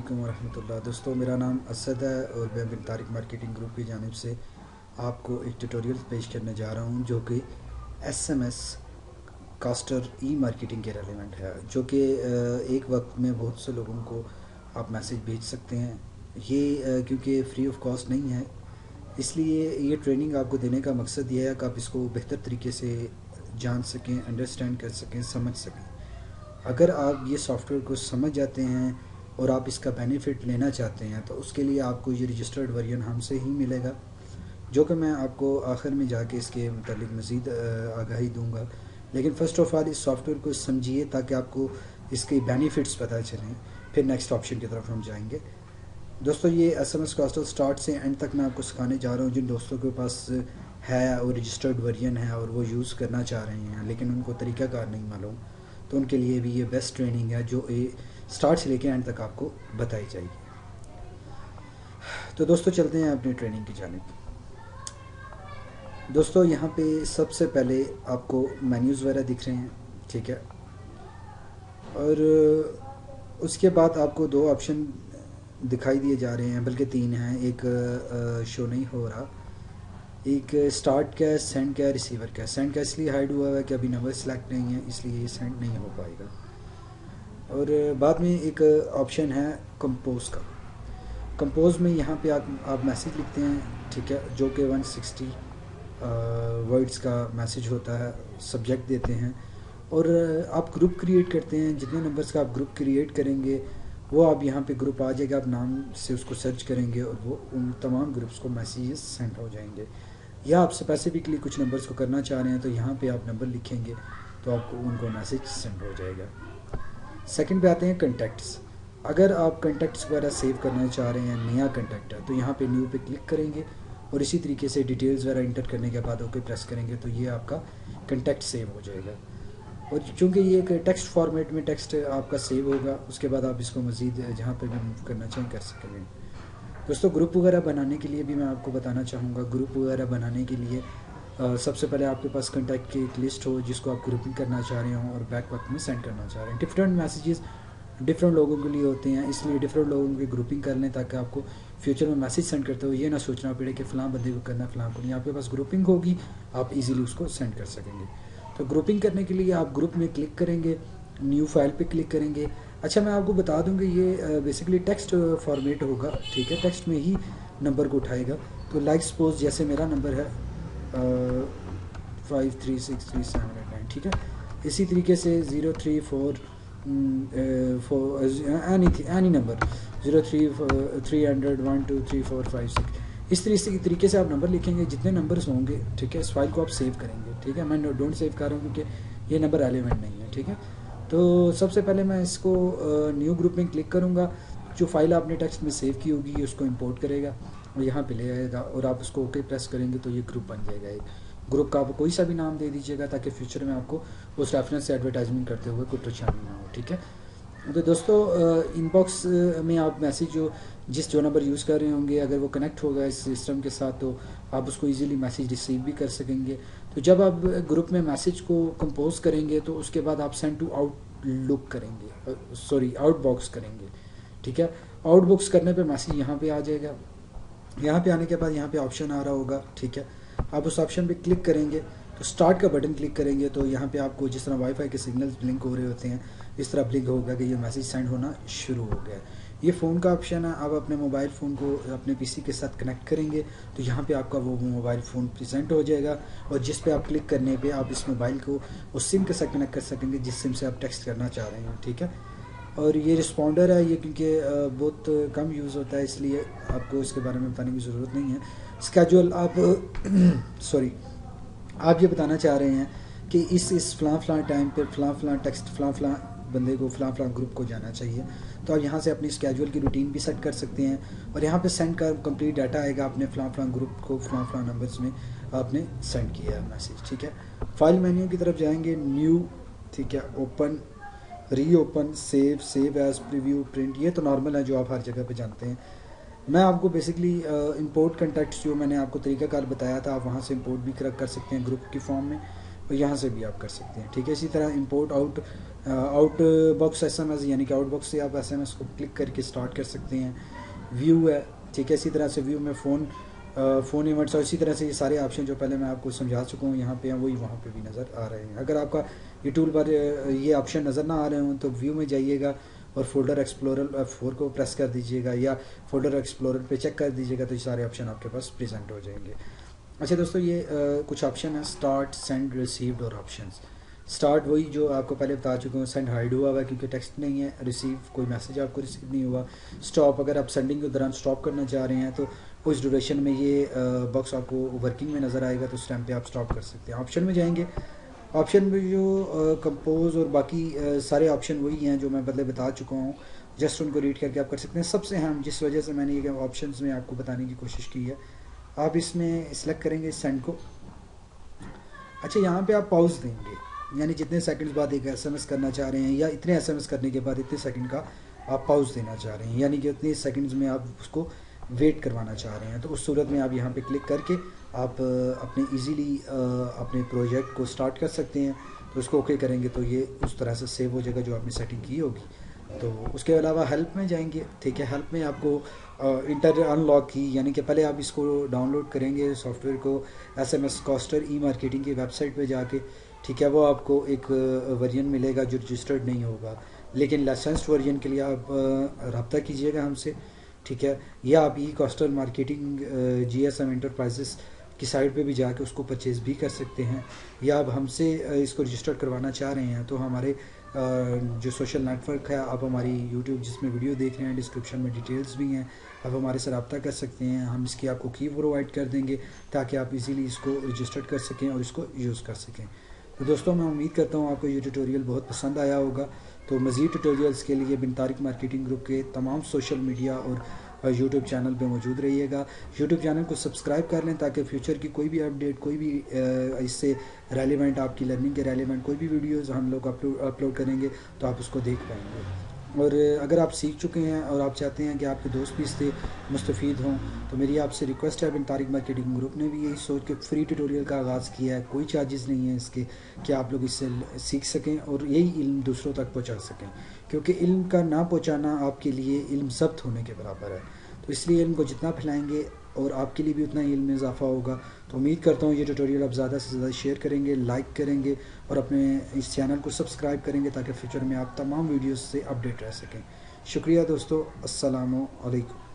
علیکم ورحمۃ اللہ۔ دوستوں، میرا نام اسد ہے اور میں بن طارق مارکیٹنگ گروپ کی جانب سے آپ کو ایک ٹیوٹوریل پیش کرنے جا رہا ہوں جو کہ S M S Caster e marketing کے ریلیونٹ ہے، جو کہ ایک وقت میں بہت سے لوگوں کو آپ میسیج بھیج سکتے ہیں۔ یہ کیونکہ فری آف کاسٹ نہیں ہے، اس لیے یہ ٹریننگ آپ کو دینے کا مقصد یہ ہے کہ آپ اس کو بہتر طریقے سے جان سکیں، انڈرسٹینڈ کر سکیں، سمجھ سکیں۔ اگر آپ یہ سافٹ ویئر کو سمجھ جاتے ہیں اور آپ اس کا بینیفٹ لینا چاہتے ہیں تو اس کے لیے آپ کو یہ رجسٹرڈ ورژن ہم سے ہی ملے گا، جو کہ میں آپ کو آخر میں جا کے اس کے متعلق مزید آگاہی دوں گا۔ لیکن فرسٹ آف آل اس سافٹ ویئر کو سمجھیے تاکہ آپ کو اس کے بینیفٹس پتہ چلیں، پھر نیکسٹ آپشن کی طرف ہم جائیں گے۔ دوستوں، یہ S M S Caster start سے اینڈ تک میں آپ کو سکھانے جا رہا ہوں۔ جن دوستوں کے پاس ہے اور رجسٹرڈ ورژن ہے اور وہ یوز کرنا چاہ رہے ہیں لیکن ان کو طریقہ کار نہیں معلوم، تو ان کے لیے بھی یہ بیسٹ ٹریننگ ہے جو سٹارٹ سے لے کے اینڈ تک آپ کو بتائی جائے گی۔ تو دوستوں، چلتے ہیں اپنی ٹریننگ کی جانب۔ دوستوں، یہاں پہ سب سے پہلے آپ کو مینیوز وغیرہ دکھ رہے ہیں، ٹھیک ہے، اور اس کے بعد آپ کو دو آپشن دکھائی دیے جا رہے ہیں، بلکہ تین ہیں، ایک شو نہیں ہو رہا۔ ایک اسٹارٹ کا ہے، سینڈ کا ہے، ریسیور کا ہے۔ سینڈ کا اس لیے ہائڈ ہوا ہے کہ ابھی نمبر سلیکٹ نہیں ہے، اس لیے یہ سینڈ نہیں ہو پائے گا۔ اور بعد میں ایک آپشن ہے کمپوز کا۔ کمپوز میں یہاں پہ آپ میسیج لکھتے ہیں، ٹھیک ہے، جو کہ 160 ورڈز کا میسیج ہوتا ہے، سبجیکٹ دیتے ہیں، اور آپ گروپ کریٹ کرتے ہیں۔ جتنے نمبرز کا آپ گروپ کریٹ کریں گے وہ آپ یہاں پہ گروپ آ جائے گا، آپ نام سے اس کو سرچ کریں گے اور وہ ان تمام گروپس کو میسیجز سینڈ ہو جائیں گے۔ یا آپ اسپیسیفکلی کچھ نمبرز کو کرنا چاہ رہے ہیں تو یہاں پہ آپ نمبر لکھیں گے تو آپ کو ان کو میسیج سینڈ ہو جائے گا۔ سیکنڈ پہ آتے ہیں کنٹیکٹس۔ اگر آپ کنٹیکٹس وغیرہ سیو کرنا چاہ رہے ہیں، نیا کنٹیکٹ ہے، تو یہاں پہ نیو پہ کلک کریں گے اور اسی طریقے سے ڈیٹیلز وغیرہ انٹر کرنے کے بعد اوکے پریس کریں گے تو یہ آپ کا کنٹیکٹ سیو ہو جائے گا۔ اور چونکہ یہ ایک ٹیکسٹ فارمیٹ میں ٹیکسٹ آپ کا سیو ہوگا، اس کے بعد آپ اس کو مزید جہاں پہ بھی موو کرنا چاہیں کر سکیں گے۔ دوستوں، گروپ وغیرہ بنانے کے لیے بھی میں آپ کو بتانا چاہوں گا۔ گروپ وغیرہ بنانے کے لیے سب سے پہلے آپ کے پاس کنٹیکٹ کی ایک لسٹ ہو جس کو آپ گروپنگ کرنا چاہ رہے ہوں اور بیک وقت میں سینڈ کرنا چاہ رہے ہیں۔ ڈفرینٹ میسیجز ڈفرینٹ لوگوں کے لیے ہوتے ہیں، اس لیے ڈفرینٹ لوگوں کی گروپنگ کر لیں تاکہ آپ کو فیوچر میں میسیج سینڈ کرتے ہوئے یہ نہ سوچنا پڑے کہ فلاں بندے کو کرنا ہے، فلاں کو نہیں۔ آپ کے پاس گروپنگ ہوگی، آپ ایزیلی اس کو سینڈ کر سکیں گے۔ تو گروپنگ کرنے کے لیے آپ گروپ میں کلک کریں گے، نیو فائل پہ کلک کریں گے۔ اچھا، میں آپ کو بتا دوں کہ یہ بیسکلی ٹیکسٹ فارمیٹ ہوگا، ٹھیک ہے، ٹیکسٹ میں ہی نمبر کو اٹھائے گا۔ تو لائک سپوز جیسے میرا نمبر ہے 53637889، ٹھیک ہے، اسی طریقے سے 034 اینی نمبر 0300123456، اس طریقے سے آپ نمبر لکھیں گے جتنے نمبرز ہوں گے، ٹھیک ہے۔ اس فائل کو آپ سیو کریں گے، ٹھیک ہے، میں ڈونٹ سیو کر رہا ہوں کیونکہ یہ نمبر ریلیونٹ نہیں ہے، ٹھیک ہے۔ تو سب سے پہلے میں اس کو نیو گروپ میں کلک کروں گا۔ جو فائل آپ نے ٹیکسٹ میں سیو کی ہوگی اس کو امپورٹ کرے گا اور یہاں پہ لے آئے گا اور آپ اس کو اوکے پریس کریں گے تو یہ گروپ بن جائے گا۔ ایک گروپ کا آپ کوئی سا بھی نام دے دیجیے گا تاکہ فیوچر میں آپ کو اس ریفرنس سے ایڈورٹائزمنٹ کرتے ہوئے کوئی پریشانی نہ ہو، ٹھیک ہے۔ تو دوستوں، ان باکس میں آپ میسیج جو نمبر یوز کر رہے ہوں گے، اگر وہ کنیکٹ ہوگا اس سسٹم کے ساتھ تو آپ اس کو ایزیلی میسیج ریسیو بھی کر سکیں گے۔ تو جب آپ گروپ میں میسیج کو کمپوز کریں گے تو اس کے بعد آپ سینڈ ٹو آؤٹ لک کریں گے، آؤٹ باکس کریں گے، ٹھیک ہے۔ آؤٹ باکس کرنے پہ میسیج یہاں پہ آ جائے گا۔ یہاں پہ آنے کے بعد یہاں پہ آپشن آ رہا ہوگا، ٹھیک ہے، آپ اس آپشن پہ کلک کریں گے تو اسٹارٹ کا بٹن کلک کریں گے تو یہاں پہ آپ کو جس طرح وائی فائی کے سگنلز بلنک ہو رہے ہوتے ہیں اس طرح بلنک ہوگا کہ یہ میسیج سینڈ ہونا شروع ہو گیا ہے۔ یہ فون کا آپشن ہے، آپ اپنے موبائل فون کو اپنے پی سی کے ساتھ کنیکٹ کریں گے تو یہاں پہ آپ کا وہ موبائل فون پریزنٹ ہو جائے گا اور جس پہ آپ کلک کرنے پہ آپ اس موبائل کو اس سم کے ساتھ کنیکٹ کر سکیں گے جس سم سے آپ ٹیکسٹ کرنا چاہ رہے ہیں، ٹھیک ہے۔ اور یہ رسپونڈر ہے، یہ کیونکہ بہت کم یوز ہوتا ہے اس لیے آپ کو اس کے بارے میں بتانے کی ضرورت نہیں ہے۔ اسکیجول آپ آپ یہ بتانا چاہ رہے ہیں کہ اس فلاں ٹائم پہ فلاں ٹیکسٹ فلاں بندے کو فلاں گروپ کو جانا چاہیے، تو آپ یہاں سے اپنی اسکیجول کی روٹین بھی سیٹ کر سکتے ہیں اور یہاں پہ سینڈ کا کمپلیٹ ڈاٹا آئے گا، آپ نے فلاں گروپ کو فلاں نمبرز میں آپ نے سینڈ کیا ہے میسیج، ٹھیک ہے۔ فائل مینیو کی طرف جائیں گے، نیو، ٹھیک ہے، open, reopen, save as, preview, print, یہ تو نارمل ہے جو آپ ہر جگہ پہ جانتے ہیں۔ میں آپ کو بیسکلی امپورٹ کنٹیکٹس جو میں نے آپ کو طریقہ کار بتایا تھا آپ وہاں سے امپورٹ بھی کر سکتے ہیں گروپ کی فارم میں۔ اور یہاں سے بھی آپ کر سکتے ہیں، ٹھیک ہے۔ اسی طرح import outbox S M S, یعنی کہ آؤٹ باکس سے آپ ایس ایم ایس کو کلک کر کے اسٹارٹ کر سکتے ہیں۔ ویو ہے، ٹھیک ہے، اسی طرح سے ویو میں فون ایونٹس، اور اسی طرح سے یہ سارے آپشن جو پہلے میں آپ کو سمجھا چکا ہوں یہاں پہ ہیں، وہی وہاں پہ بھی نظر آ رہے ہیں۔ اگر آپ کا یہ ٹول پر یہ آپشن نظر نہ آ رہے ہوں تو ویو میں جائیے گا اور فولڈر ایکسپلورر F4 کو پریس کر دیجیے گا، یا فولڈر ایکسپلورر پہ چیک کر دیجیے گا، تو یہ سارے آپشن آپ کے پاس پریزنٹ ہو جائیں گے۔ اچھا دوستو، یہ کچھ آپشن ہیں، اسٹارٹ، سینڈ، ریسیوڈ اور آپشنز۔ اسٹارٹ وہی جو آپ کو پہلے بتا چکا ہوں، سینڈ ہائڈ ہوا ہوا ہے کیونکہ ٹیکسٹ نہیں ہے، ریسیو کوئی میسج آپ کو ریسیو نہیں ہوا، اسٹاپ اگر آپ سینڈنگ کے دوران اسٹاپ کرنا چاہ رہے ہیں تو اس ڈیوریشن میں یہ باکس آپ کو ورکنگ میں نظر آئے گا، تو اس ٹائم پہ آپ اسٹاپ کر سکتے ہیں۔ آپشن میں جائیں گے، آپشن میں جو کمپوز اور باقی سارے آپشن وہی ہیں جو میں پہلے بتا چکا ہوں، جسٹ ان کو ریڈ کر کے آپ کر سکتے ہیں۔ سب سے اہم جس وجہ سے میں نے یہ آپشنز میں آپ کو بتانے کی کوشش کی ہے، آپ اس میں سلیکٹ کریں گے سینڈ کو۔ اچھا، یہاں پہ آپ پاؤز دیں گے، یعنی جتنے سیکنڈز بعد ایک ایس ایم ایس کرنا چاہ رہے ہیں، یا اتنے ایس ایم ایس کرنے کے بعد اتنے سیکنڈ کا آپ پاؤز دینا چاہ رہے ہیں، یعنی کہ اتنے سیکنڈز میں آپ اس کو ویٹ کروانا چاہ رہے ہیں، تو اس صورت میں آپ یہاں پہ کلک کر کے آپ اپنے ایزیلی اپنے پروجیکٹ کو سٹارٹ کر سکتے ہیں۔ تو اس کو اوکے کریں گے تو یہ اس طرح سے سیو ہو جائے گا جو آپ نے سیٹنگ کی ہوگی۔ تو اس کے علاوہ ہیلپ میں جائیں گے، ٹھیک ہے، ہیلپ میں آپ کو انٹر ان لاک کی، یعنی کہ پہلے آپ اس کو ڈاؤن لوڈ کریں گے سافٹ ویئر کو S M S Caster e marketing کی ویب سائٹ پہ جا کے، ٹھیک ہے، وہ آپ کو ایک ورژن ملے گا جو رجسٹرڈ نہیں ہوگا، لیکن لائسنسڈ ورژن کے لیے آپ رابطہ کیجیے گا ہم سے، ٹھیک ہے، یا آپ ای کاسٹر مارکیٹنگ جی ایس ایم انٹرپرائزز کی سائٹ پہ بھی جا کے اس کو پرچیز بھی کر سکتے ہیں، یا آپ ہم سے اس کو رجسٹر کروانا چاہ رہے ہیں تو ہمارے جو سوشل نیٹ ورک ہے، آپ ہماری یوٹیوب جس میں ویڈیو دیکھ رہے ہیں ڈسکرپشن میں ڈیٹیلز بھی ہیں، آپ ہمارے سے رابطہ کر سکتے ہیں، ہم اس کی آپ کو کی پرووائڈ کر دیں گے تاکہ آپ ایزیلی اس کو رجسٹر کر سکیں اور اس کو یوز کر سکیں۔ تو دوستوں، میں امید کرتا ہوں آپ کو یہ ٹیوٹوریل بہت پسند آیا ہوگا۔ تو مزید ٹیوٹوریلز کے لیے بن طارق مارکیٹنگ گروپ کے تمام سوشل میڈیا اور یوٹیوب چینل پہ موجود رہیے گا۔ یوٹیوب چینل کو سبسکرائب کر لیں تاکہ فیوچر کی کوئی بھی اپڈیٹ، کوئی بھی اس سے ریلیونٹ، آپ کی لرننگ کے ریلیونٹ کوئی بھی ویڈیوز ہم لوگ اپلوڈ کریں گے تو آپ اس کو دیکھ پائیں گے۔ اور اگر آپ سیکھ چکے ہیں اور آپ چاہتے ہیں کہ آپ کے دوست بھی اس سے مستفید ہوں تو میری آپ سے ریکویسٹ ہے، بن طارق مارکیٹنگ گروپ نے بھی یہی سوچ کے فری ٹیوٹوریل کا آغاز کیا ہے، کوئی چارجز نہیں ہے اس کے، کہ آپ لوگ اس سے سیکھ سکیں اور یہی علم دوسروں تک پہنچا سکیں، کیونکہ علم کا نہ پہنچانا آپ کے لیے علم ضبط ہونے کے برابر ہے۔ تو اس لیے علم کو جتنا پھیلائیں گے اور آپ کے لیے بھی اتنا علم میں اضافہ ہوگا۔ تو امید کرتا ہوں یہ ٹیوٹوریل آپ زیادہ سے زیادہ شیئر کریں گے، لائک کریں گے اور اپنے اس چینل کو سبسکرائب کریں گے تاکہ فیوچر میں آپ تمام ویڈیوز سے اپڈیٹ رہ سکیں۔ شکریہ دوستو، السلام علیکم۔